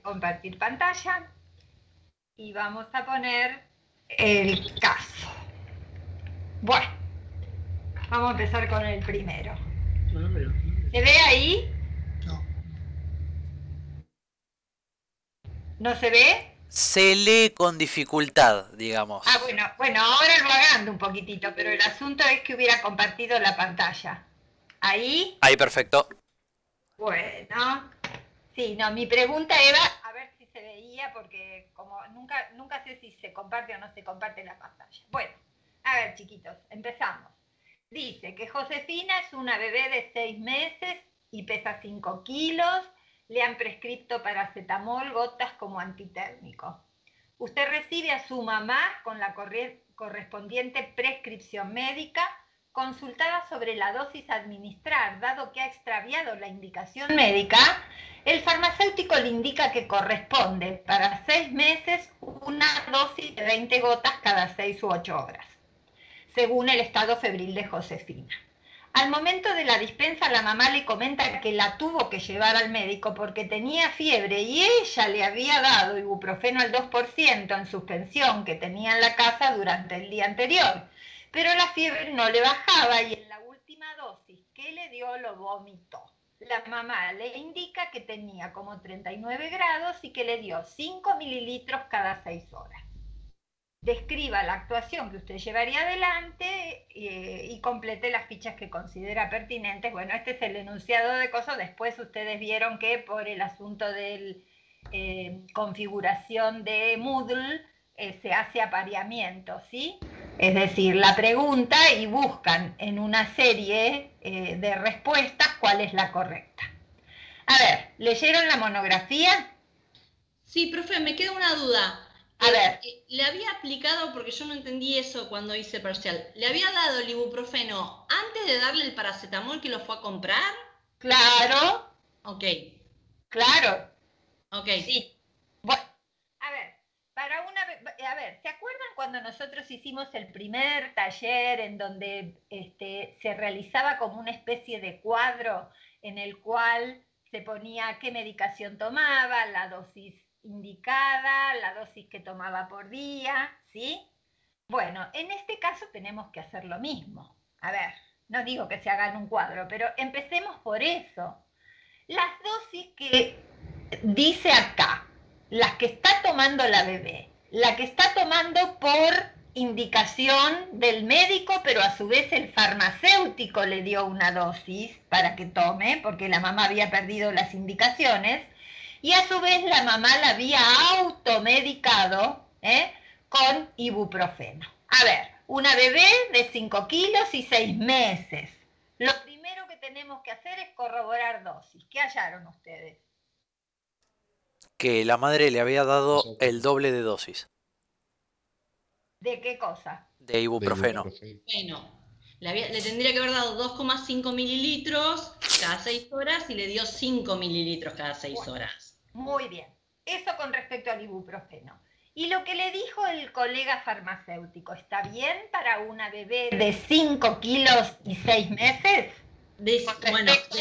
compartir pantalla y vamos a poner el caso. Bueno, vamos a empezar con el primero. ¿Se ve ahí? No. ¿No se ve? Se lee con dificultad, digamos. Ah, bueno, ahora lo agrando un poquitito, pero el asunto es que hubiera compartido la pantalla. ¿Ahí? Ahí, perfecto. Bueno. Sí, no, mi pregunta era a ver si se veía, porque como nunca sé si se comparte o no se comparte la pantalla. Bueno, a ver, chiquitos, empezamos. Dice que Josefina es una bebé de 6 meses y pesa 5 kilos. Le han prescrito paracetamol, gotas como antitérmico. Usted recibe a su mamá con la correspondiente prescripción médica, consultada sobre la dosis a administrar, dado que ha extraviado la indicación médica. El farmacéutico le indica que corresponde para 6 meses una dosis de 20 gotas cada 6 u 8 horas, según el estado febril de Josefina. Al momento de la dispensa, la mamá le comenta que la tuvo que llevar al médico porque tenía fiebre y ella le había dado ibuprofeno al 2% en suspensión que tenía en la casa durante el día anterior. Pero la fiebre no le bajaba y en la última dosis que le dio lo vomitó. La mamá le indica que tenía como 39 grados y que le dio 5 mililitros cada 6 horas. Describa la actuación que usted llevaría adelante y complete las fichas que considera pertinentes. Bueno, este es el enunciado de cosas. Después ustedes vieron que por el asunto de configuración de Moodle se hace apareamiento, ¿sí? Es decir, la pregunta y buscan en una serie de respuestas cuál es la correcta. A ver, ¿leyeron la monografía? Sí, profe, me queda una duda. A ver. Le había aplicado, porque yo no entendí eso cuando hice parcial, ¿le había dado el ibuprofeno antes de darle el paracetamol que lo fue a comprar? Claro. Ok. Claro. Ok. Sí. Bueno, a ver, ¿se acuerdan cuando nosotros hicimos el primer taller en donde se realizaba como una especie de cuadro en el cual se ponía qué medicación tomaba, la dosis indicada, la dosis que tomaba por día, ¿sí? Bueno, en este caso tenemos que hacer lo mismo. A ver, no digo que se hagan un cuadro, pero empecemos por eso. Las dosis que dice acá, las que está tomando la bebé, la que está tomando por indicación del médico, pero a su vez el farmacéutico le dio una dosis para que tome, porque la mamá había perdido las indicaciones, y a su vez la mamá la había automedicado con ibuprofeno. A ver, una bebé de 5 kilos y 6 meses. Lo primero que tenemos que hacer es corroborar dosis. ¿Qué hallaron ustedes? Que la madre le había dado el doble de dosis. ¿De qué cosa? De ibuprofeno. Bueno, le tendría que haber dado 2,5 mililitros cada 6 horas y le dio 5 mililitros cada 6 horas. Muy bien. Eso con respecto al ibuprofeno. ¿Y lo que le dijo el colega farmacéutico, está bien para una bebé de 5 kilos y 6 meses? De 6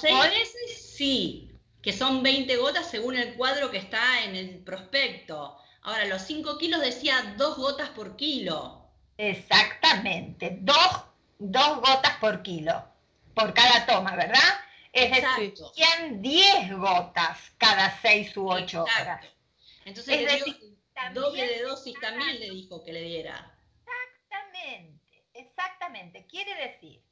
meses sí, que son 20 gotas según el cuadro que está en el prospecto. Ahora, los 5 kilos decía 2 gotas por kilo. Exactamente, 2 gotas por kilo, por cada toma, ¿verdad? Es decir, 10 gotas cada 6 u 8 horas. Entonces le dio doble de dosis, también le dijo que le diera. Exactamente. Quiere decir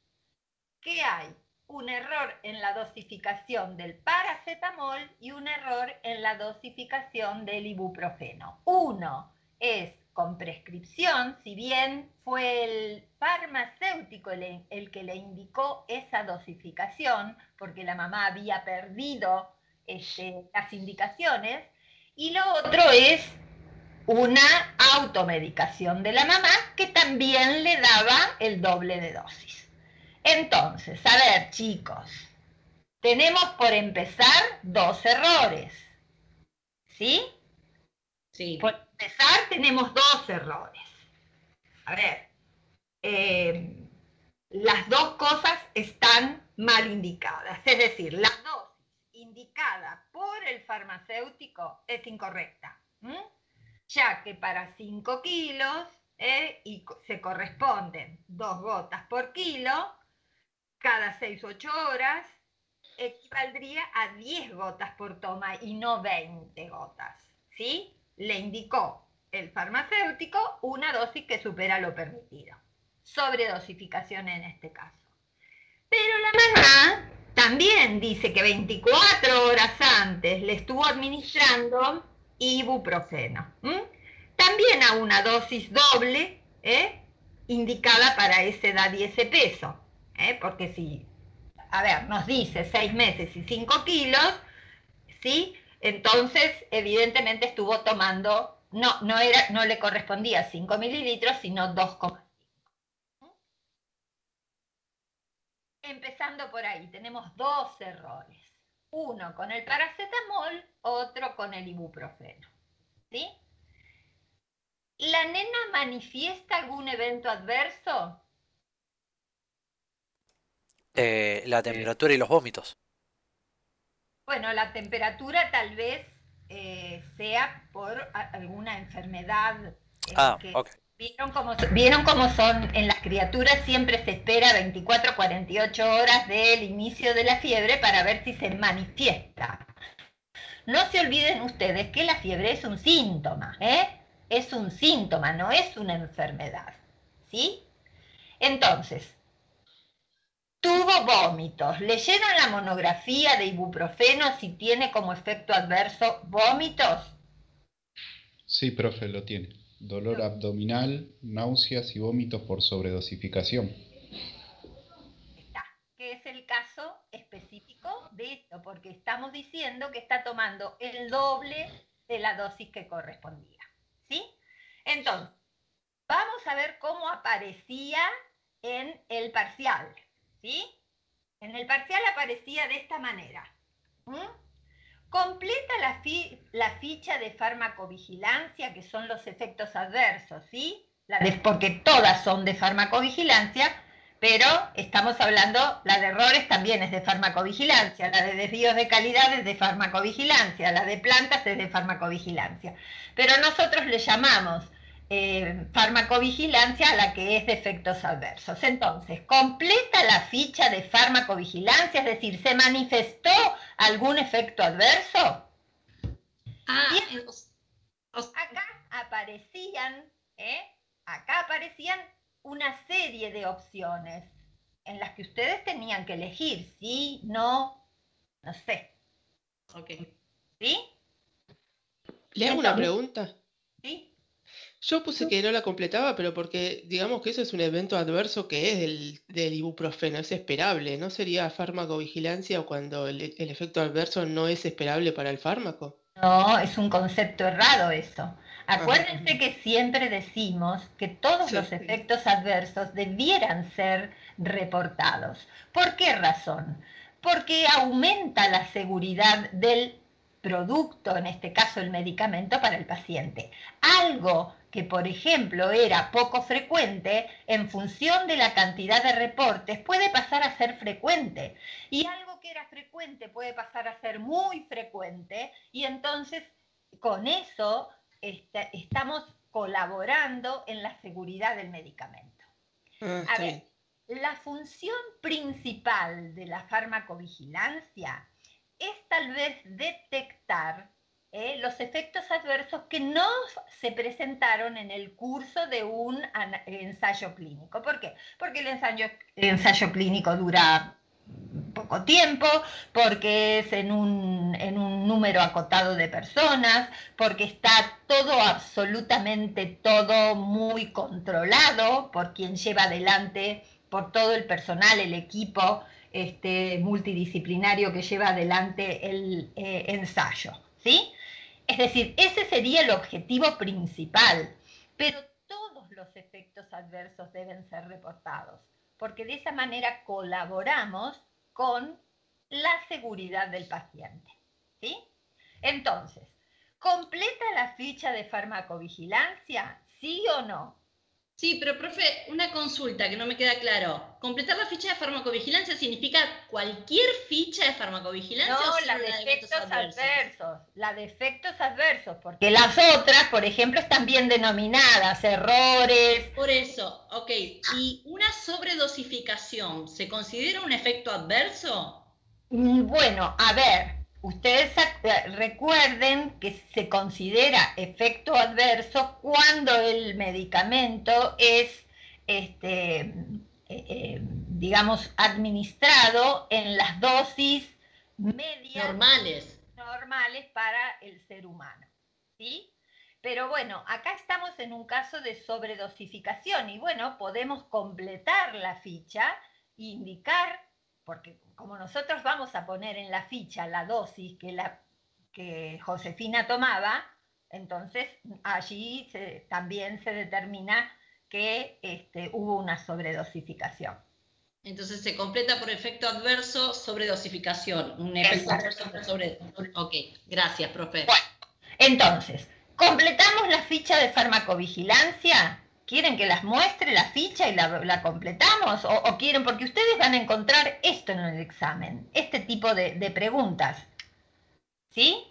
que hay un error en la dosificación del paracetamol y un error en la dosificación del ibuprofeno. Uno es con prescripción, si bien fue el farmacéutico el que le indicó esa dosificación, porque la mamá había perdido las indicaciones, y lo otro es una automedicación de la mamá que también le daba el doble de dosis. Entonces, a ver, chicos, tenemos por empezar 2 errores, ¿sí? Sí. Por empezar tenemos 2 errores. A ver, las 2 cosas están mal indicadas, es decir, la dosis indicada por el farmacéutico es incorrecta, ya que para 5 kilos y se corresponden 2 gotas por kilo, cada 6-8 horas, equivaldría a 10 gotas por toma y no 20 gotas, ¿sí? Le indicó el farmacéutico una dosis que supera lo permitido. Sobredosificación en este caso. Pero la mamá también dice que 24 horas antes le estuvo administrando ibuprofeno. También a una dosis doble, indicada para esa edad y ese peso. Porque si, a ver, nos dice 6 meses y 5 kilos, ¿sí? Entonces, evidentemente estuvo tomando, no le correspondía 5 mililitros, sino 2,5. Empezando por ahí, tenemos 2 errores. Uno con el paracetamol, otro con el ibuprofeno. ¿Sí? ¿La nena manifiesta algún evento adverso? La temperatura y los vómitos. Bueno, la temperatura tal vez sea por alguna enfermedad. Ok. ¿Vieron cómo son en las criaturas? Siempre se espera 24-48 horas del inicio de la fiebre para ver si se manifiesta. No se olviden ustedes que la fiebre es un síntoma, es un síntoma, no es una enfermedad, ¿sí? Entonces, tuvo vómitos. ¿Leyeron la monografía de ibuprofeno si tiene como efecto adverso vómitos? Sí, profe, lo tiene. Dolor abdominal, náuseas y vómitos por sobredosificación. Está, que es el caso específico de esto, porque estamos diciendo que está tomando el doble de la dosis que correspondía, ¿sí? Entonces, vamos a ver cómo aparecía en el parcial, ¿sí? En el parcial aparecía de esta manera. Completa la ficha de farmacovigilancia, que son los efectos adversos, ¿sí? Porque todas son de farmacovigilancia, pero estamos hablando, la de errores también es de farmacovigilancia, la de desvíos de calidad es de farmacovigilancia, la de plantas es de farmacovigilancia. Pero nosotros le llamamos farmacovigilancia a la que es de efectos adversos. Entonces, completa la ficha de farmacovigilancia, es decir, ¿se manifestó algún efecto adverso? Acá aparecían una serie de opciones en las que ustedes tenían que elegir sí, no sé. Ok. ¿Sí? ¿Le hago una pregunta? ¿Sí? Yo puse que no la completaba, pero porque digamos que eso es un evento adverso que es del ibuprofeno, es esperable. ¿No sería farmacovigilancia o cuando el efecto adverso no es esperable para el fármaco? No, es un concepto errado eso. Acuérdense que siempre decimos que todos los efectos adversos debieran ser reportados. ¿Por qué razón? Porque aumenta la seguridad del producto, en este caso el medicamento, para el paciente. Algo que, por ejemplo, era poco frecuente, en función de la cantidad de reportes, puede pasar a ser frecuente. Y algo que era frecuente puede pasar a ser muy frecuente, y entonces con eso estamos colaborando en la seguridad del medicamento. A ver, la función principal de la farmacovigilancia es tal vez detectar los efectos adversos que no se presentaron en el curso de un ensayo clínico. ¿Por qué? Porque el ensayo clínico dura poco tiempo, porque es en un número acotado de personas, porque está absolutamente todo muy controlado por quien lleva adelante, por todo el personal, el equipo multidisciplinario que lleva adelante el ensayo, ¿sí? Es decir, ese sería el objetivo principal, pero todos los efectos adversos deben ser reportados, porque de esa manera colaboramos con la seguridad del paciente, ¿sí? Entonces, ¿completa la ficha de farmacovigilancia? ¿Sí o no? Sí, pero profe, una consulta que no me queda claro. ¿Completar la ficha de farmacovigilancia significa cualquier ficha de farmacovigilancia o No, solo la de la de efectos eventos adversos? adversos, la de efectos adversos, porque las otras, por ejemplo, están bien denominadas, errores. Por eso, ok. ¿Y una sobredosificación se considera un efecto adverso? Bueno, a ver, ustedes recuerden que se considera efecto adverso cuando el medicamento es, digamos, administrado en las dosis medias Normales. normales para el ser humano, ¿sí? Pero bueno, acá estamos en un caso de sobredosificación y bueno, podemos completar la ficha e indicar, porque como nosotros vamos a poner en la ficha la dosis que Josefina tomaba, entonces allí también se determina que hubo una sobredosificación. Entonces se completa por efecto adverso sobredosificación. Un efecto adverso por sobre... Ok, gracias, profe. Bueno, entonces, completamos la ficha de farmacovigilancia. ¿Quieren que las muestre la ficha y la completamos? ¿O quieren? Porque ustedes van a encontrar esto en el examen, este tipo de preguntas. ¿Sí?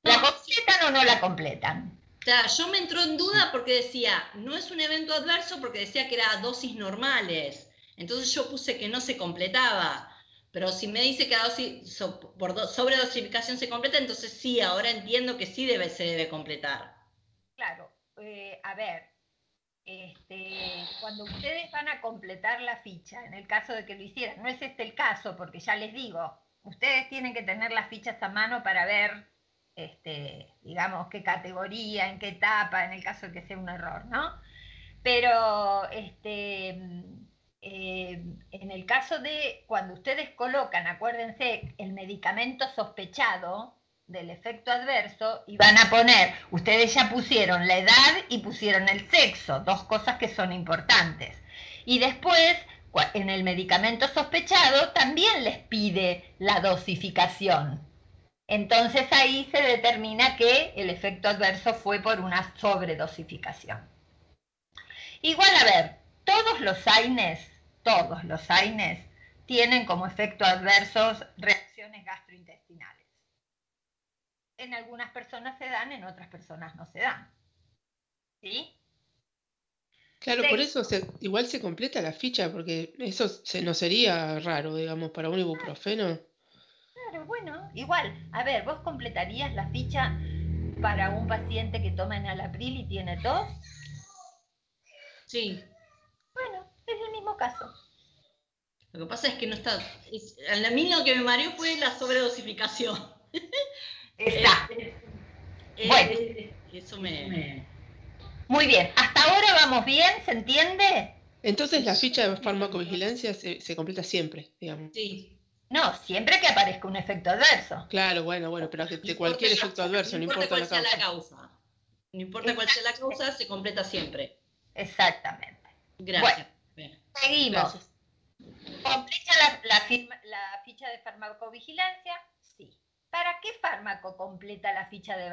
¿La completan o no la completan? O sea, yo me entró en duda porque decía, no es un evento adverso porque decía que era dosis normales. Entonces yo puse que no se completaba. Pero si me dice que la dosis por sobredosificación se completa, entonces sí, ahora entiendo que sí se debe completar. Claro, a ver, cuando ustedes van a completar la ficha, en el caso de que lo hicieran, no es este el caso, porque ya les digo, ustedes tienen que tener las fichas a mano para ver, digamos, qué categoría, en qué etapa, en el caso de que sea un error, ¿no? Pero en el caso de cuando ustedes colocan, acuérdense, el medicamento sospechado del efecto adverso y van a poner, ustedes ya pusieron la edad y pusieron el sexo, dos cosas que son importantes. Y después, en el medicamento sospechado, también les pide la dosificación. Entonces ahí se determina que el efecto adverso fue por una sobredosificación. Igual, a ver, todos los AINES tienen como efecto adversos reacciones gastrointestinales. En algunas personas se dan, en otras personas no se dan. ¿Sí? Claro, por eso igual se completa la ficha, porque eso no sería raro, digamos, para un ibuprofeno. Claro, bueno, igual. A ver, ¿vos completarías la ficha para un paciente que toma enalapril y tiene tos? Sí. Bueno, es el mismo caso. Lo que pasa es que no está... a mí lo que me mareó fue la sobredosificación. Está. Bueno. Eso me... Muy bien. ¿Hasta ahora vamos bien? ¿Se entiende? Entonces la ficha de farmacovigilancia se completa siempre, digamos. Sí. No, siempre que aparezca un efecto adverso. Claro, bueno, pero de cualquier efecto adverso, no importa cuál sea la causa. No importa cuál sea la causa, se completa siempre. Exactamente. Gracias. Bueno, seguimos. Gracias. ¿Completa la ficha de farmacovigilancia? Sí. ¿Para qué fármaco completa la ficha de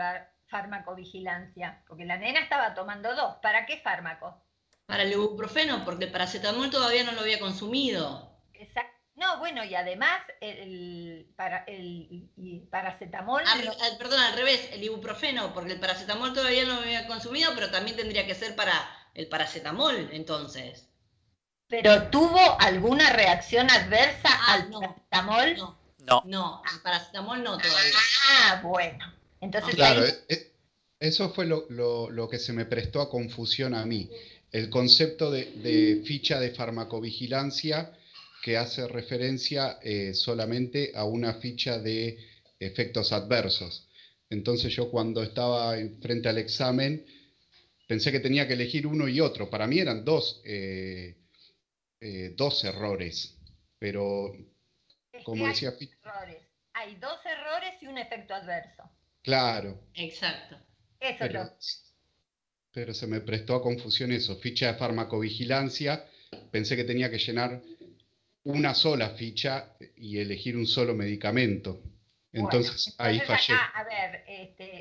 farmacovigilancia? Porque la nena estaba tomando 2. ¿Para qué fármaco? Para el ibuprofeno, porque el paracetamol todavía no lo había consumido. Exacto. No, bueno, y además el paracetamol... Perdón, al revés, el ibuprofeno, porque el paracetamol todavía no lo había consumido, pero también tendría que ser para el paracetamol, entonces. ¿Pero tuvo alguna reacción adversa al paracetamol? No, al paracetamol no todavía. Ah, bueno. Entonces, claro, eso fue lo que se me prestó a confusión a mí. El concepto de ficha de farmacovigilancia que hace referencia solamente a una ficha de efectos adversos. Entonces yo cuando estaba frente al examen pensé que tenía que elegir uno y otro. Para mí eran dos errores, pero como decía... Hay 2 errores y un efecto adverso. Claro. Exacto. Pero se me prestó a confusión eso. Ficha de farmacovigilancia, pensé que tenía que llenar una sola ficha y elegir un solo medicamento. Entonces ahí fallé. Acá, a ver,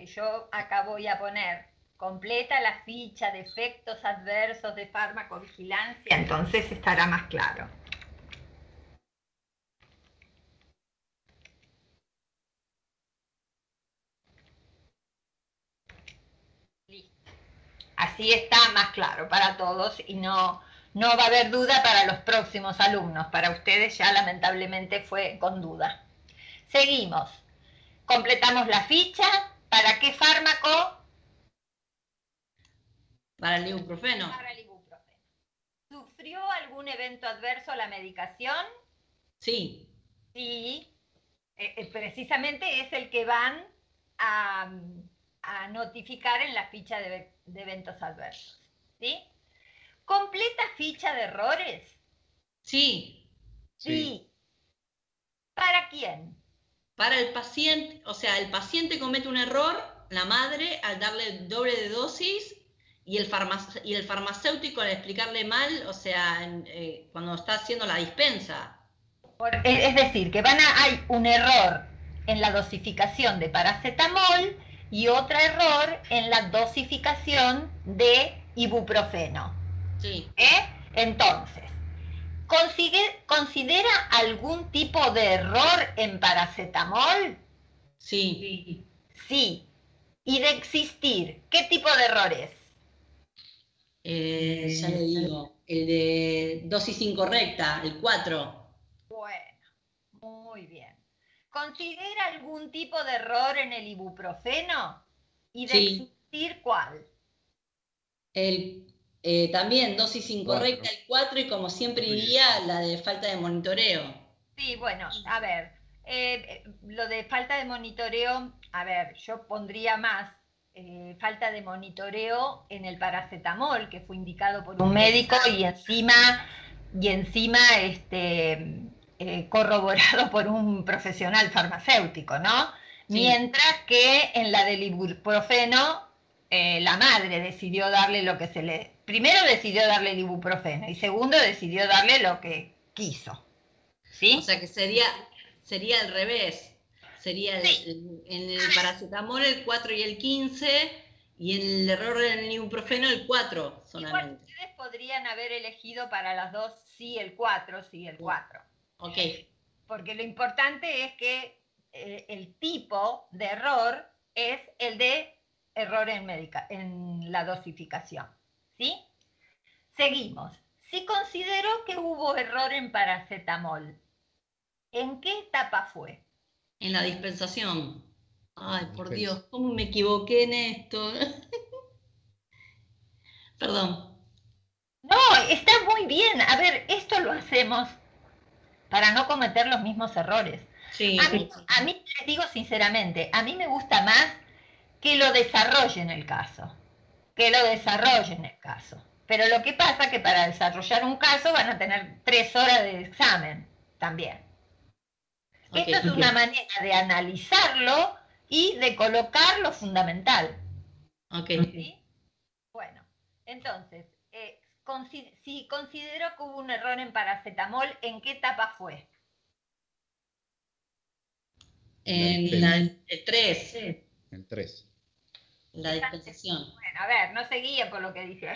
yo acá voy a poner completa la ficha de efectos adversos de farmacovigilancia, entonces estará más claro. Listo. Así está más claro para todos y no va a haber duda para los próximos alumnos. Para ustedes ya lamentablemente fue con duda. Seguimos. Completamos la ficha. ¿Para qué fármaco? Para el ibuprofeno. Para el ibuprofeno. ¿Sufrió algún evento adverso la medicación? Sí. Sí. Precisamente es el que van a notificar en la ficha de eventos adversos. ¿Sí? ¿Completa ficha de errores? Sí. Sí. ¿Para quién? Para el paciente, o sea, el paciente comete un error, la madre al darle doble de dosis y el farmacéutico al explicarle mal, o sea, cuando está haciendo la dispensa. Es decir, que hay un error en la dosificación de paracetamol y otro error en la dosificación de ibuprofeno. Sí. Entonces, ¿considera algún tipo de error en paracetamol? Sí. Sí. ¿Y de existir, qué tipo de errores? Ya le digo, el de dosis incorrecta, el 4. Bueno, muy bien. ¿Considera algún tipo de error en el ibuprofeno? ¿Y de existir cuál? También dosis incorrecta, el 4, y como siempre diría, la de falta de monitoreo. Sí, bueno, a ver, lo de falta de monitoreo, a ver, yo pondría más falta de monitoreo en el paracetamol, que fue indicado por un médico y encima corroborado por un profesional farmacéutico, ¿no? Sí. Mientras que en la del ibuprofeno, la madre decidió darle lo que primero decidió darle el ibuprofeno y segundo decidió darle lo que quiso. ¿Sí? O sea que sería al revés. Sería en el paracetamol el 4 y el 15, y en el error en el ibuprofeno el 4 solamente. Igual ustedes podrían haber elegido para las dos sí el 4, sí el 4. Ok. Porque lo importante es que el tipo de error es el de error en la dosificación. ¿Sí? Seguimos. Si considero que hubo error en paracetamol, ¿en qué etapa fue? En la dispensación. Ay, por Dios, ¿cómo me equivoqué en esto? Perdón. No, está muy bien. A ver, esto lo hacemos para no cometer los mismos errores. Sí. A mí, les digo sinceramente, a mí me gusta más que lo desarrollen el caso. Pero lo que pasa es que para desarrollar un caso van a tener 3 horas de examen también. Okay, esto es una manera de analizarlo y de colocar lo fundamental. Ok. ¿Sí? Bueno, entonces, si considero que hubo un error en paracetamol, ¿en qué etapa fue? En el 3. El 3. La dispensación. Bueno, a ver, no se guíen por lo que dice.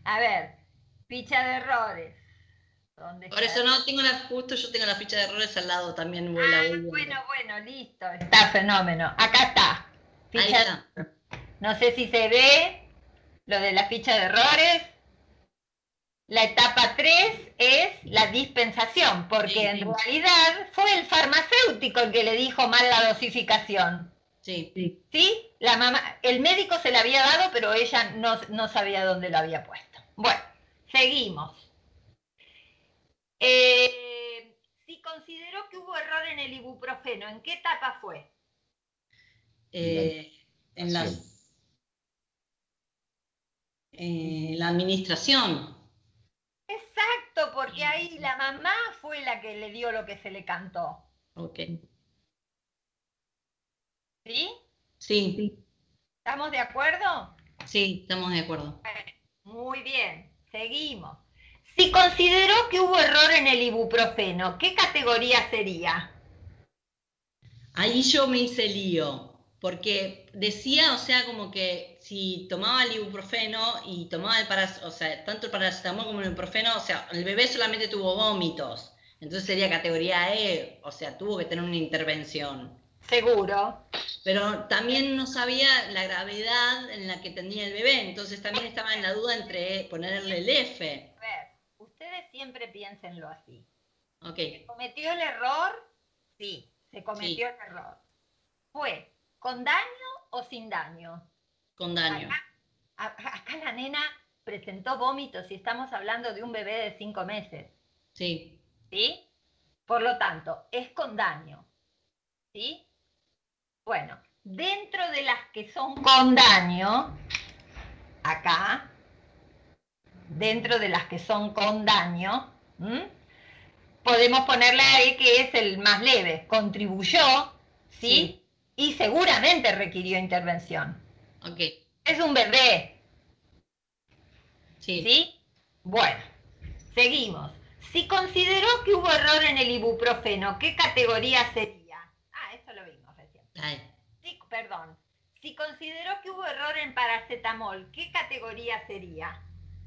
A ver, ficha de errores. Por eso no tengo yo tengo la ficha de errores al lado también. Bueno, listo. Está fenómeno. Acá está. Ahí está. No sé si se ve lo de la ficha de errores. La etapa 3 es la dispensación, porque en realidad fue el farmacéutico el que le dijo mal la dosificación. Sí. ¿Sí? El médico se la había dado, pero ella no sabía dónde lo había puesto. Bueno, seguimos. Si consideró que hubo error en el ibuprofeno, ¿en qué etapa fue? En la administración. Exacto, porque ahí la mamá fue la que le dio lo que se le cantó. Ok. ¿Sí? Sí. ¿Estamos de acuerdo? Sí, estamos de acuerdo. Muy bien, seguimos. Si consideró que hubo error en el ibuprofeno, ¿qué categoría sería? Ahí yo me hice lío, porque decía, o sea, como que si tomaba el ibuprofeno y tomaba o sea, tanto el paracetamol como el ibuprofeno, o sea, el bebé solamente tuvo vómitos. Entonces sería categoría E, o sea, tuvo que tener una intervención. Seguro. Pero también no sabía la gravedad en la que tenía el bebé, entonces también estaba en la duda entre ponerle el F. A ver, ustedes siempre piénsenlo así. Ok. ¿Se cometió el error? Sí, se cometió el error. ¿Fue con daño o sin daño? Con daño. Acá la nena presentó vómitos y estamos hablando de un bebé de 5 meses. Sí. ¿Sí? Por lo tanto, es con daño. ¿Sí? Bueno, dentro de las que son con daño, acá, dentro de las que son con daño, podemos ponerle ahí que es el más leve. Contribuyó, ¿sí? Y seguramente requirió intervención. Ok. Es un bebé. Sí. ¿Sí? Bueno, seguimos. Si consideró que hubo error en el ibuprofeno, ¿qué categoría sería? Ah, eso lo vimos recién. Sí, perdón. Si consideró que hubo error en paracetamol, ¿qué categoría sería?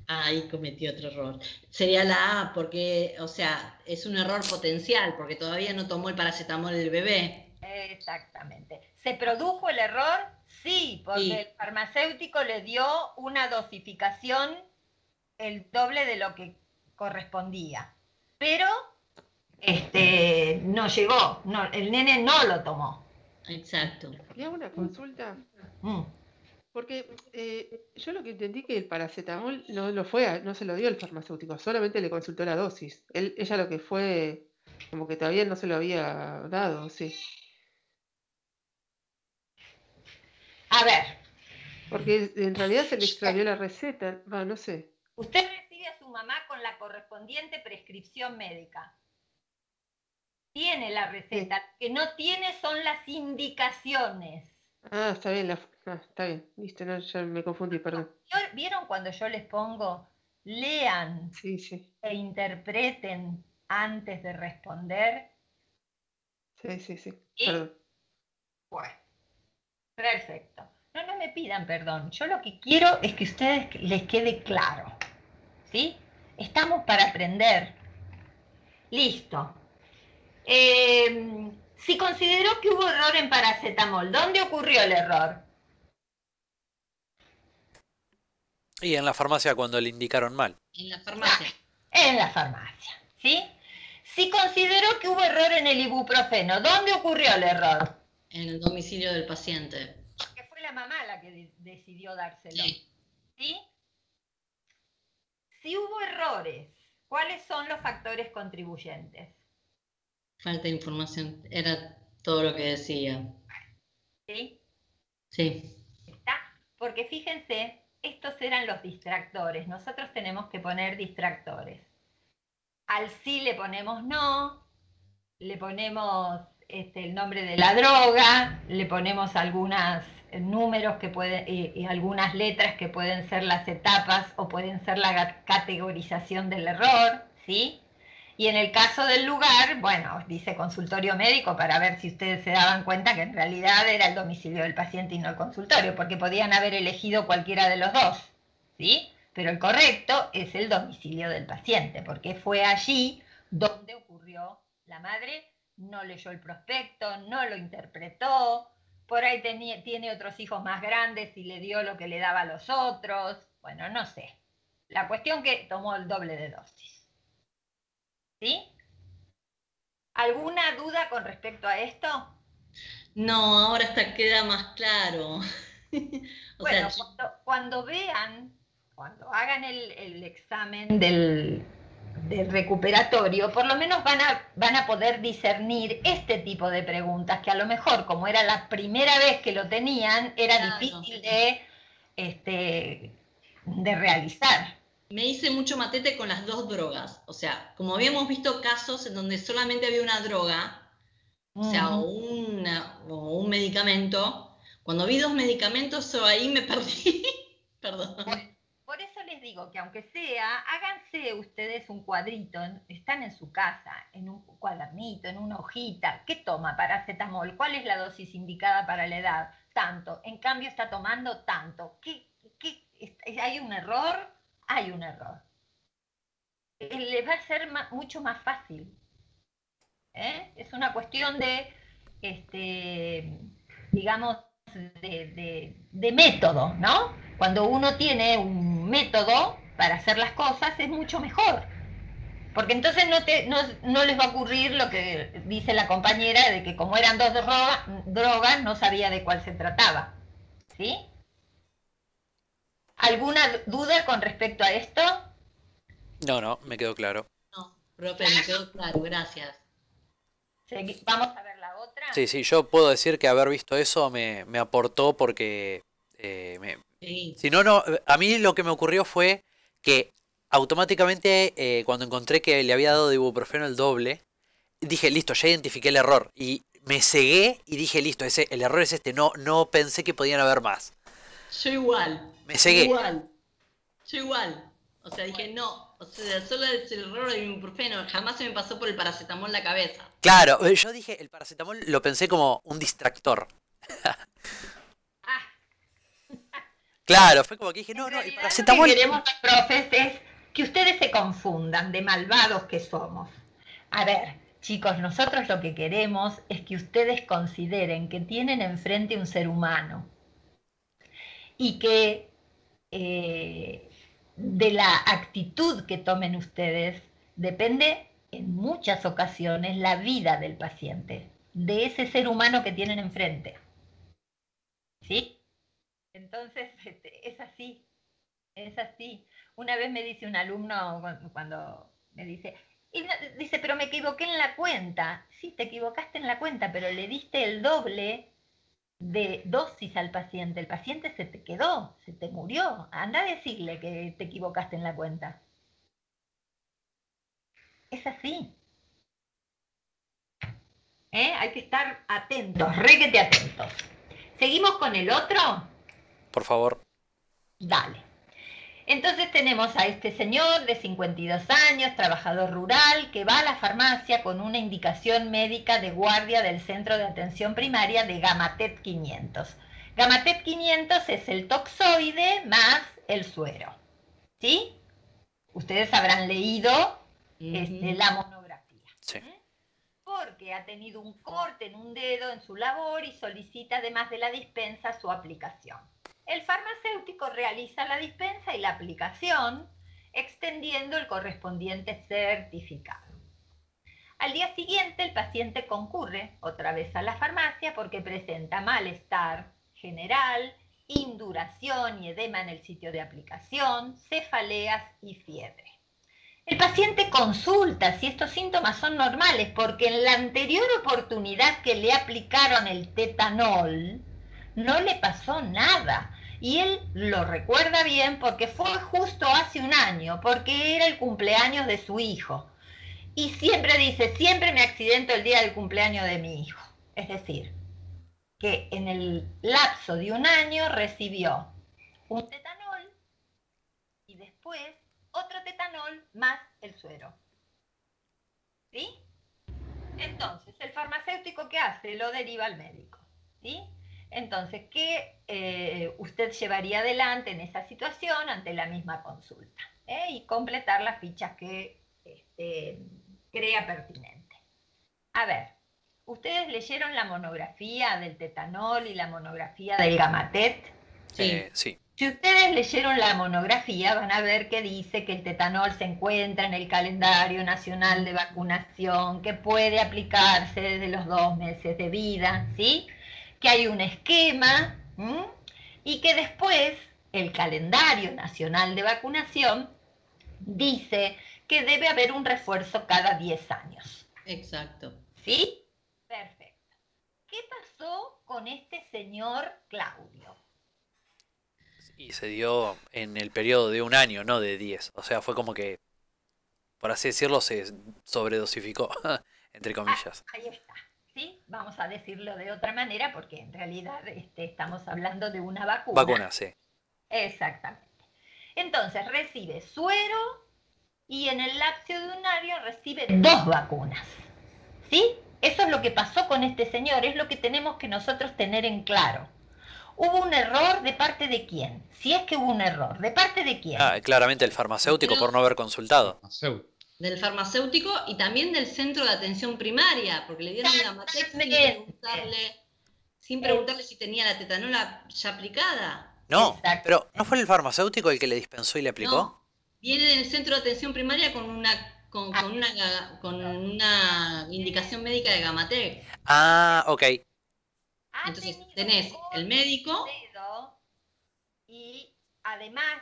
Ahí cometí otro error. Sería la A, porque, o sea, es un error potencial, porque todavía no tomó el paracetamol el bebé. Exactamente. ¿Se produjo el error? Sí, porque el farmacéutico le dio una dosificación el doble de lo que correspondía. Pero no llegó, no, el nene no lo tomó. Exacto. ¿Le hago una consulta? Porque yo lo que entendí que el paracetamol no se lo dio el farmacéutico, solamente le consultó la dosis. Ella lo que fue, como que todavía no se lo había dado, sí. A ver. Porque en realidad se le extravió la receta, no sé. Usted recibe a su mamá con la correspondiente prescripción médica. Tiene la receta, lo que no tiene son las indicaciones. Ah, está bien, está bien, listo, no, ya me confundí, perdón. ¿Vieron cuando yo les pongo, lean e interpreten antes de responder? Sí, perdón. Bueno, perfecto. No me pidan perdón, yo lo que quiero es que a ustedes les quede claro, ¿sí? Estamos para aprender. Listo. Si consideró que hubo error en paracetamol, ¿dónde ocurrió el error? Y en la farmacia cuando le indicaron mal. En la farmacia. En la farmacia, ¿sí? Si consideró que hubo error en el ibuprofeno, ¿dónde ocurrió el error? En el domicilio del paciente. Que fue la mamá la que decidió dárselo. ¿Sí? Si hubo errores, ¿cuáles son los factores contribuyentes? Falta de información, era todo lo que decía. ¿Sí? Sí. ¿Está? Porque fíjense, estos eran los distractores. Nosotros tenemos que poner distractores. Al sí le ponemos no, le ponemos el nombre de la droga, le ponemos algunos números que pueden, y algunas letras que pueden ser las etapas o pueden ser la categorización del error, ¿sí? Y en el caso del lugar, bueno, dice consultorio médico para ver si ustedes se daban cuenta que en realidad era el domicilio del paciente y no el consultorio, porque podían haber elegido cualquiera de los dos, ¿sí? Pero el correcto es el domicilio del paciente, porque fue allí donde ocurrió. La madre no leyó el prospecto, no lo interpretó, por ahí tiene otros hijos más grandes y le dio lo que le daba a los otros, bueno, no sé. La cuestión que tomó el doble de dosis. ¿Sí? ¿Alguna duda con respecto a esto? No, ahora hasta queda más claro. Bueno, cuando vean, cuando hagan el examen del recuperatorio, por lo menos van a poder discernir este tipo de preguntas, que a lo mejor, como era la primera vez que lo tenían, era difícil de realizar. Me hice mucho matete con las dos drogas. O sea, como habíamos visto casos en donde solamente había una droga, o sea, o un medicamento, cuando vi dos medicamentos, ahí me perdí. Perdón. Por eso les digo que aunque sea, háganse ustedes un cuadrito, están en su casa, en un cuadernito, en una hojita. ¿Qué toma paracetamol? ¿Cuál es la dosis indicada para la edad? Tanto. En cambio está tomando tanto. ¿Hay un error? Hay un error. Les va a ser mucho más fácil. Es una cuestión de, digamos, de método, ¿no? Cuando uno tiene un método para hacer las cosas es mucho mejor. Porque entonces no les va a ocurrir lo que dice la compañera de que como eran dos drogas no sabía de cuál se trataba. ¿Sí? ¿Alguna duda con respecto a esto? No, me quedó claro. No, profe, me quedó claro, gracias. Vamos a ver la otra. Sí, yo puedo decir que haber visto eso me aportó porque... Sí. Si no, a mí lo que me ocurrió fue que automáticamente cuando encontré que le había dado de ibuprofeno el doble, dije, listo, ya identifiqué el error. Y me cegué y dije, listo, el error es este. No pensé que podían haber más. Yo igual. Me cegué. Yo igual. O sea, dije, no. O sea, solo es el error del ibuprofeno. Jamás se me pasó por el paracetamol la cabeza. Claro, yo dije, el paracetamol lo pensé como un distractor. Claro, fue como que dije, no, el paracetamol... Lo que queremos los profes es que ustedes se confundan de malvados que somos. A ver, chicos, nosotros lo que queremos es que ustedes consideren que tienen enfrente un ser humano y que de la actitud que tomen ustedes depende en muchas ocasiones la vida del paciente, de ese ser humano que tienen enfrente. ¿Sí? Entonces, es así. Una vez me dice un alumno cuando me dice, pero me equivoqué en la cuenta. Sí, te equivocaste en la cuenta, pero le diste el doble de dosis al paciente. El paciente se te quedó, se te murió. Anda a decirle que te equivocaste en la cuenta. Es así. Hay que estar atentos, requete atentos. ¿Seguimos con el otro? Por favor. Dale. Entonces tenemos a este señor de 52 años, trabajador rural, que va a la farmacia con una indicación médica de guardia del Centro de Atención Primaria de Gamatet 500. Gamatet 500 es el toxoide más el suero. ¿Sí? Ustedes habrán leído la monografía. Sí. Porque ha tenido un corte en un dedo en su labor y solicita además de la dispensa su aplicación. El farmacéutico realiza la dispensa y la aplicación, extendiendo el correspondiente certificado. Al día siguiente, el paciente concurre otra vez a la farmacia porque presenta malestar general, induración y edema en el sitio de aplicación, cefaleas y fiebre. El paciente consulta si estos síntomas son normales porque en la anterior oportunidad que le aplicaron el tetanol, no le pasó nada. Y él lo recuerda bien porque fue justo hace un año, porque era el cumpleaños de su hijo. Y siempre dice, siempre me accidento el día del cumpleaños de mi hijo. Es decir, que en el lapso de un año recibió un tetanol y después otro tetanol más el suero. ¿Sí? Entonces, el farmacéutico, ¿qué hace? Lo deriva al médico. ¿Sí? Entonces, ¿qué usted llevaría adelante en esa situación ante la misma consulta? Y completar las fichas que crea pertinente. A ver, ¿ustedes leyeron la monografía del tetanol y la monografía del Gamatet? Sí. Si ustedes leyeron la monografía, van a ver que dice que el tetanol se encuentra en el calendario nacional de vacunación, que puede aplicarse desde los 2 meses de vida, ¿sí? Que hay un esquema y que después el calendario nacional de vacunación dice que debe haber un refuerzo cada 10 años. Exacto. ¿Sí? Perfecto. ¿Qué pasó con este señor Claudio? Y se dio en el periodo de un año, no de 10. O sea, fue como que, por así decirlo, se sobredosificó, entre comillas. Ahí está. ¿Sí? Vamos a decirlo de otra manera porque en realidad estamos hablando de una vacuna. Vacuna, sí. Exactamente. Entonces recibe suero y en el lapso de un año recibe 2 vacunas. ¿Sí? Eso es lo que pasó con este señor, es lo que tenemos que nosotros tener en claro. ¿Hubo un error de parte de quién? Si es que hubo un error, ¿de parte de quién? Claramente el farmacéutico por no haber consultado. Del farmacéutico y también del centro de atención primaria, porque le dieron Gamatec sin preguntarle si tenía la tetanola ya aplicada. No, Exacto. pero ¿no fue el farmacéutico el que le dispensó y le aplicó? No, viene del centro de atención primaria con una indicación médica de Gamatec. Ah, ok. Entonces tenés el médico y además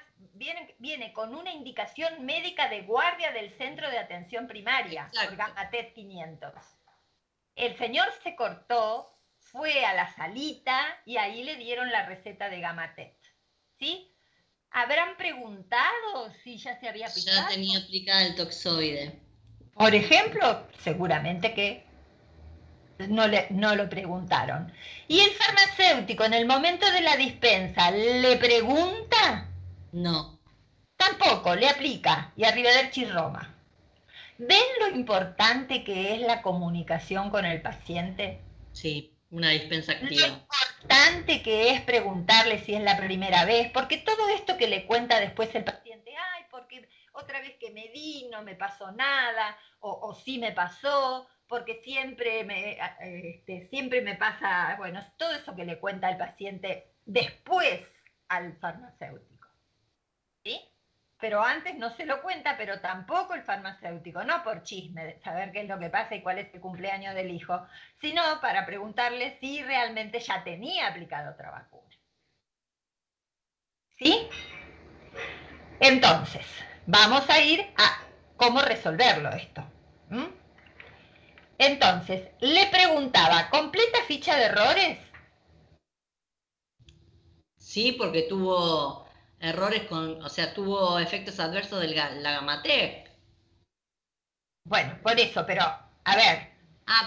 viene con una indicación médica de guardia del centro de atención primaria, por Gamatec 500. El señor se cortó, fue a la salita y ahí le dieron la receta de Gamatec. ¿Sí? ¿Habrán preguntado si ya se había aplicado? Ya tenía aplicada el toxoide. Por ejemplo, seguramente que no lo preguntaron. ¿Y el farmacéutico en el momento de la dispensa le pregunta? No. Tampoco, le aplica. Y arrivederci Roma. ¿Ven lo importante que es la comunicación con el paciente? Sí, una dispensa activa. Lo importante que es preguntarle si es la primera vez, porque todo esto que le cuenta después el paciente, ay, porque otra vez que me di no me pasó nada, o sí me pasó, porque siempre me pasa, bueno, todo eso que le cuenta el paciente después al farmacéutico, ¿sí? Pero antes no se lo cuenta, pero tampoco el farmacéutico, no por chisme de saber qué es lo que pasa y cuál es el cumpleaños del hijo, sino para preguntarle si realmente ya tenía aplicado otra vacuna. ¿Sí? Entonces, vamos a ir a cómo resolverlo esto. Entonces, le preguntaba, ¿completa ficha de errores? Sí, porque tuvo errores tuvo efectos adversos de la Gamatec. Bueno, por eso, pero, a ver.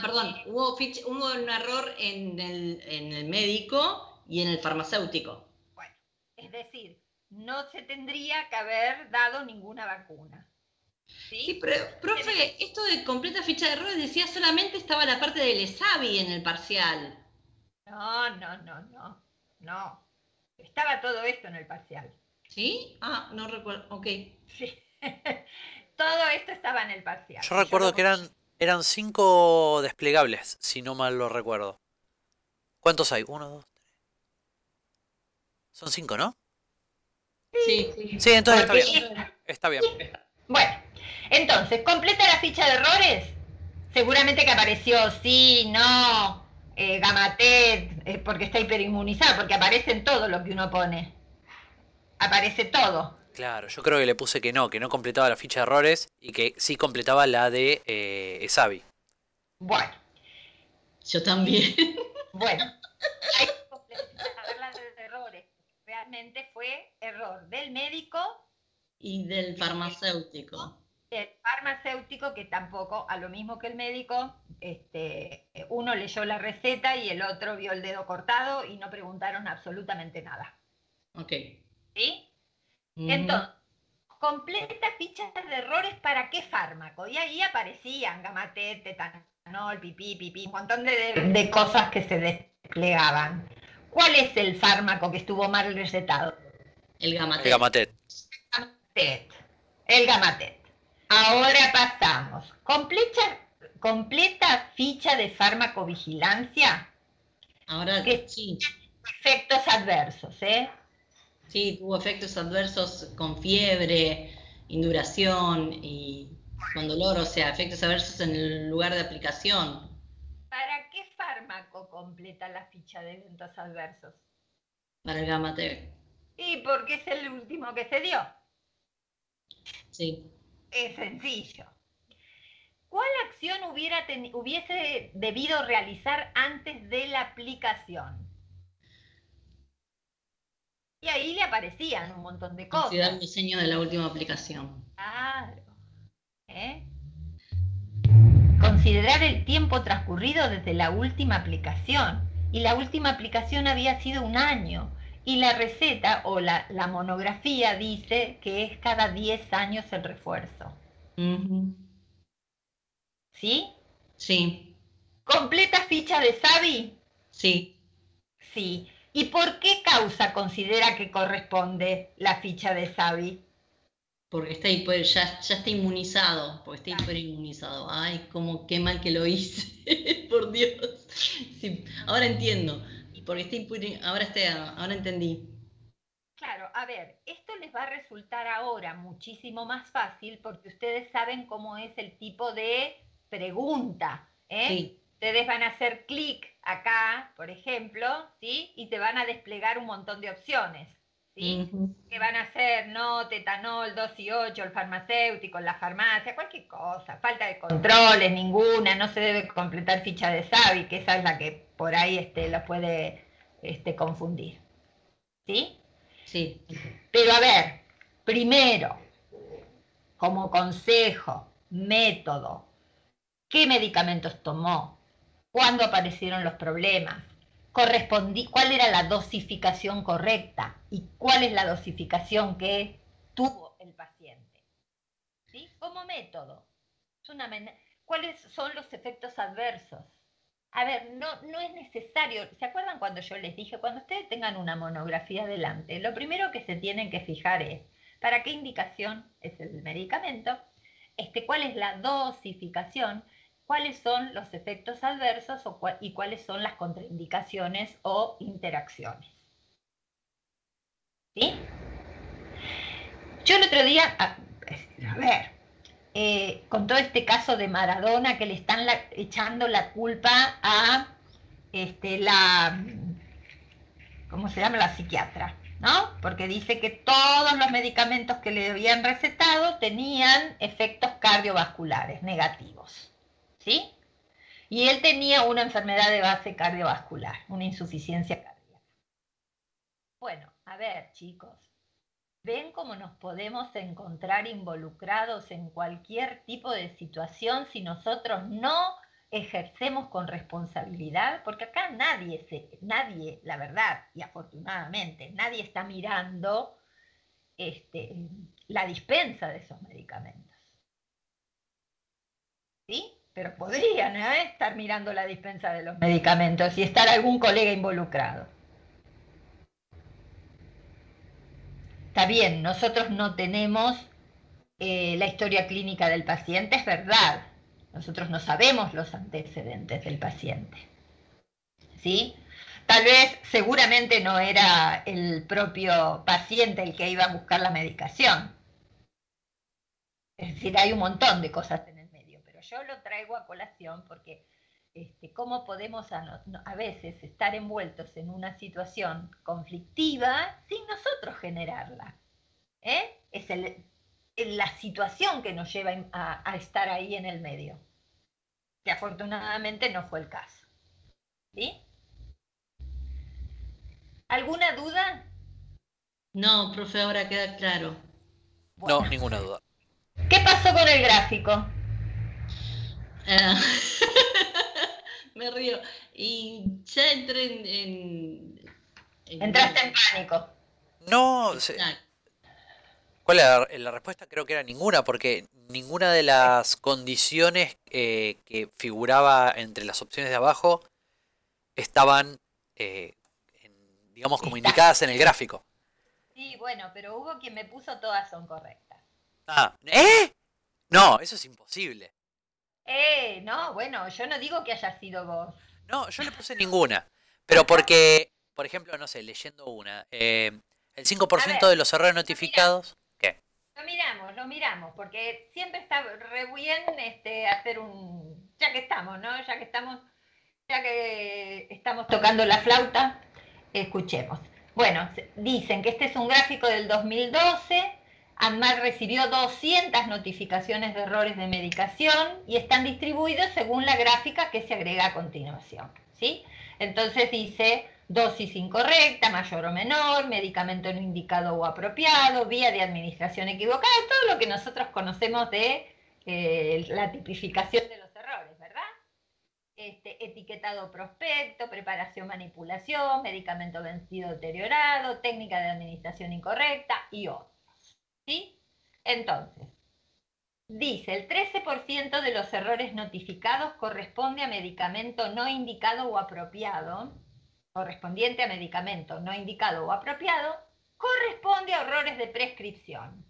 Perdón, hubo un error en el médico y en el farmacéutico. Bueno, es decir, no se tendría que haber dado ninguna vacuna. Sí, pero, profe, esto de completa ficha de errores decía solamente estaba la parte del ESAVI en el parcial. No. Estaba todo esto en el parcial. ¿Sí? No recuerdo, ok. Sí. Todo esto estaba en el parcial. Yo recuerdo que eran 5 desplegables, si no mal lo recuerdo. ¿Cuántos hay? 1, 2, 3. Son 5, ¿no? Sí, entonces está bien. Está bien. Bueno, entonces, ¿completa la ficha de errores? Seguramente que apareció sí, no, Gamatec, porque está hiperinmunizado, porque aparece en todo lo que uno pone. Aparece todo. Claro, yo creo que le puse que no completaba la ficha de errores y que sí completaba la de ESAVI. Bueno. Yo también. Bueno, hay que completar la de errores. Realmente fue error del médico y del farmacéutico. El farmacéutico, que tampoco, a lo mismo que el médico, uno leyó la receta y el otro vio el dedo cortado y no preguntaron absolutamente nada. Ok. ¿Sí? Entonces, completa fichas de errores para qué fármaco. Y ahí aparecían Gamatec, tetanol, pipí, un montón de cosas que se desplegaban. ¿Cuál es el fármaco que estuvo mal recetado? El Gamatec. El Gamatec. Ahora pasamos. ¿Completa ficha de farmacovigilancia? Ahora sí. Efectos adversos, ¿eh? Sí, tuvo efectos adversos con fiebre, induración y con dolor, o sea, efectos adversos en el lugar de aplicación. ¿Para qué fármaco completa la ficha de eventos adversos? Para el Gamatec. ¿Y porque es el último que se dio? Sí. Es sencillo. ¿Cuál acción hubiese debido realizar antes de la aplicación? Y ahí le aparecían un montón de cosas. Considerar el diseño de la última aplicación. Claro. Considerar el tiempo transcurrido desde la última aplicación. Y la última aplicación había sido 1 año. Y la receta o la monografía dice que es cada 10 años el refuerzo. ¿Sí? Sí. ¿Completa ficha de Savi? Sí. Sí. ¿Y por qué causa considera que corresponde la ficha de Savi? Porque está ya está inmunizado, porque está hiperinmunizado. Ay, qué mal que lo hice, por Dios. Sí, ahora entiendo. Porque ahora entendí. Claro, a ver, esto les va a resultar ahora muchísimo más fácil porque ustedes saben cómo es el tipo de pregunta, ¿eh? Sí. Ustedes van a hacer clic acá, por ejemplo, ¿sí? Y te van a desplegar un montón de opciones, ¿sí? Que van a ser no, tetanol, 2 y 8, el farmacéutico, la farmacia, cualquier cosa, falta de controles, ninguna, no se debe completar ficha de Savi, que esa es la que por ahí lo puede confundir, ¿sí? Sí. Pero a ver, primero, como consejo, método, ¿qué medicamentos tomó? ¿Cuándo aparecieron los problemas? ¿Cuál era la dosificación correcta? ¿Y cuál es la dosificación que tuvo el paciente? ¿Sí? Como método. ¿Cuáles son los efectos adversos? A ver, no es necesario. ¿Se acuerdan cuando yo les dije, cuando ustedes tengan una monografía delante, lo primero que se tienen que fijar es para qué indicación es el medicamento, cuál es la dosificación, cuáles son los efectos adversos y cuáles son las contraindicaciones o interacciones? ¿Sí? Yo el otro día, a ver, con todo este caso de Maradona que le están echando la culpa a ¿cómo se llama? La psiquiatra, ¿no? Porque dice que todos los medicamentos que le habían recetado tenían efectos cardiovasculares negativos, ¿sí? Y él tenía una enfermedad de base cardiovascular, una insuficiencia cardíaca. Bueno, a ver, chicos, ¿ven cómo nos podemos encontrar involucrados en cualquier tipo de situación si nosotros no ejercemos con responsabilidad? Porque acá nadie, la verdad, y afortunadamente, nadie está mirando la dispensa de esos medicamentos. ¿Sí? Pero podrían estar mirando la dispensa de los medicamentos y estar algún colega involucrado. Está bien, nosotros no tenemos la historia clínica del paciente, es verdad. Nosotros no sabemos los antecedentes del paciente. ¿Sí? Tal vez, seguramente no era el propio paciente el que iba a buscar la medicación. Es decir, hay un montón de cosas en el medio, pero yo lo traigo a colación porque cómo podemos a veces estar envueltos en una situación conflictiva sin nosotros generarla. Es la situación que nos lleva a estar ahí en el medio, que afortunadamente no fue el caso. ¿Sí? ¿Alguna duda? No, profe, ahora queda claro. Bueno. No, ninguna duda. ¿Qué pasó con el gráfico? Me río. Y ya entré Entraste en pánico. No, ¿cuál era la respuesta? Creo que era ninguna, porque ninguna de las condiciones que figuraba entre las opciones de abajo estaban, digamos, como indicadas en el gráfico. Sí, bueno, pero hubo quien me puso todas son correctas. No, eso es imposible. No, bueno, yo no digo que haya sido vos. No, yo le puse ninguna. Pero porque, por ejemplo, no sé, leyendo una, el 5% de los errores notificados... ¿Qué? Lo miramos, porque siempre está re bien hacer un... Ya que estamos, ¿no? Ya que estamos tocando la flauta, escuchemos. Bueno, dicen que este es un gráfico del 2012... ANMAT recibió 200 notificaciones de errores de medicación y están distribuidos según la gráfica que se agrega a continuación, ¿sí? Entonces dice dosis incorrecta, mayor o menor, medicamento no indicado o apropiado, vía de administración equivocada, todo lo que nosotros conocemos de la tipificación de los errores, ¿verdad? etiquetado prospecto, preparación, manipulación, medicamento vencido, deteriorado, técnica de administración incorrecta y otros. ¿Sí? Entonces, dice, el 13% de los errores notificados corresponde a medicamento no indicado o apropiado, correspondiente a medicamento no indicado o apropiado, corresponde a errores de prescripción.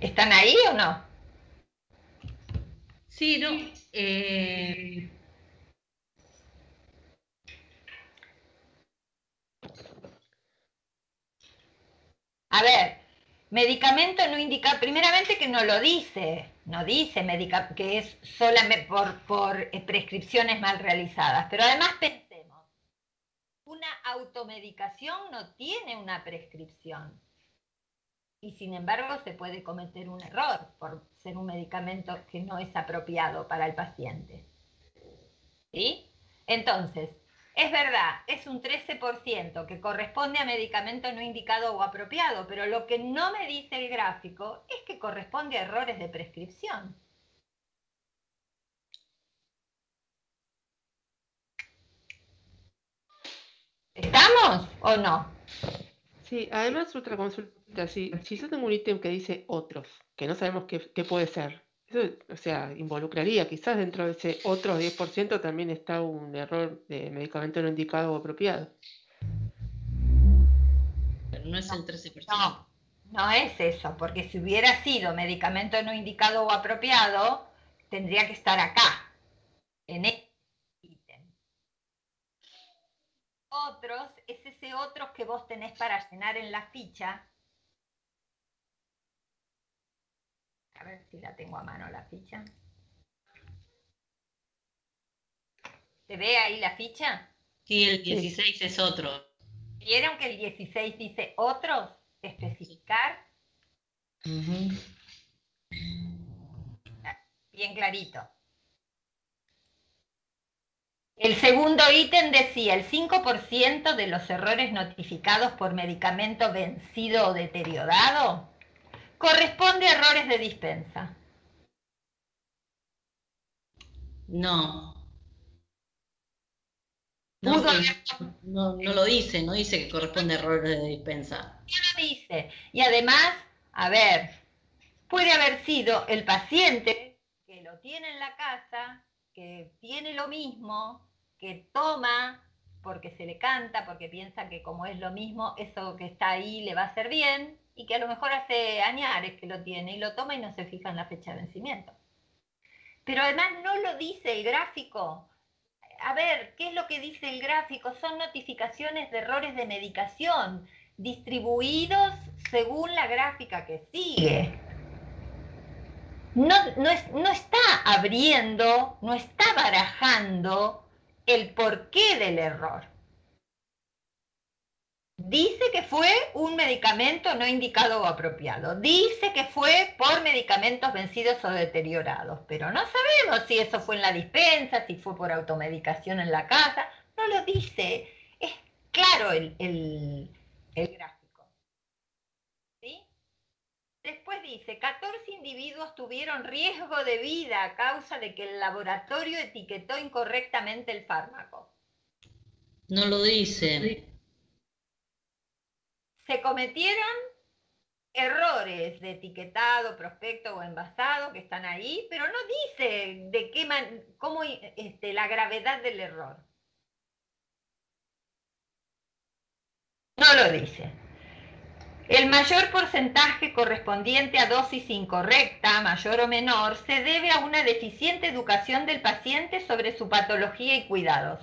¿Están ahí o no? Sí, no. A ver, medicamento no indica, primeramente que no lo dice, no dice que es solamente por prescripciones mal realizadas, pero además pensemos, una automedicación no tiene una prescripción y sin embargo se puede cometer un error por ser un medicamento que no es apropiado para el paciente. ¿Sí? Entonces, es verdad, es un 13% que corresponde a medicamento no indicado o apropiado, pero lo que no me dice el gráfico es que corresponde a errores de prescripción. ¿Estamos o no? Sí, además otra consulta, si yo tengo un ítem que dice otros, que no sabemos qué puede ser, eso, o sea, involucraría, quizás dentro de ese otros 10% también está un error de medicamento no indicado o apropiado. Pero no es el 13%. No, no es eso, porque si hubiera sido medicamento no indicado o apropiado, tendría que estar acá, en este ítem. Otros, es ese otros que vos tenés para llenar en la ficha. A ver si la tengo a mano la ficha. ¿Se ve ahí la ficha? Sí, el 16 es otro. ¿Vieron que el 16 dice otros? Especificar. Bien clarito. El segundo ítem decía, el 5% de los errores notificados por medicamento vencido o deteriorado corresponde a errores de dispensa. No. No lo dice, no dice que corresponde a errores de dispensa. ¿Qué lo dice? Y además, a ver, puede haber sido el paciente que lo tiene en la casa, que tiene lo mismo, que toma porque se le canta, porque piensa que como es lo mismo, eso que está ahí le va a hacer bien, y que a lo mejor hace añares que lo tiene y lo toma y no se fija en la fecha de vencimiento. Pero además no lo dice el gráfico. A ver, ¿qué es lo que dice el gráfico? Son notificaciones de errores de medicación distribuidos según la gráfica que sigue. No está abriendo, no está barajando el porqué del error. Dice que fue un medicamento no indicado o apropiado. Dice que fue por medicamentos vencidos o deteriorados. Pero no sabemos si eso fue en la dispensa, si fue por automedicación en la casa. No lo dice. Es claro el gráfico. ¿Sí? Después dice, 14 individuos tuvieron riesgo de vida a causa de que el laboratorio etiquetó incorrectamente el fármaco. No lo dice. Se cometieron errores de etiquetado, prospecto o envasado que están ahí, pero no dice de qué cómo la gravedad del error. No lo dice. El mayor porcentaje correspondiente a dosis incorrecta, mayor o menor, se debe a una deficiente educación del paciente sobre su patología y cuidados.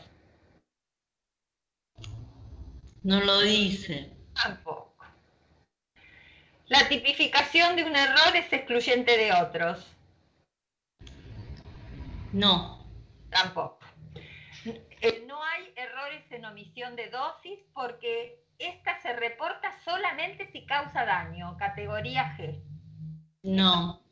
No lo dice. Tampoco. La tipificación de un error es excluyente de otros. No. Tampoco. No hay errores en omisión de dosis porque esta se reporta solamente si causa daño, categoría G. No.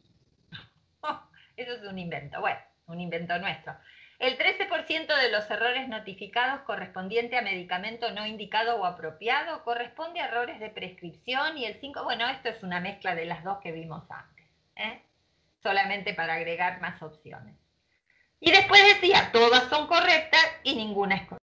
Eso es un invento, bueno, un invento nuestro. El 13% de los errores notificados correspondiente a medicamento no indicado o apropiado corresponde a errores de prescripción y el 5%, bueno, esto es una mezcla de las dos que vimos antes, solamente para agregar más opciones. Y después decía, todas son correctas y ninguna es correcta.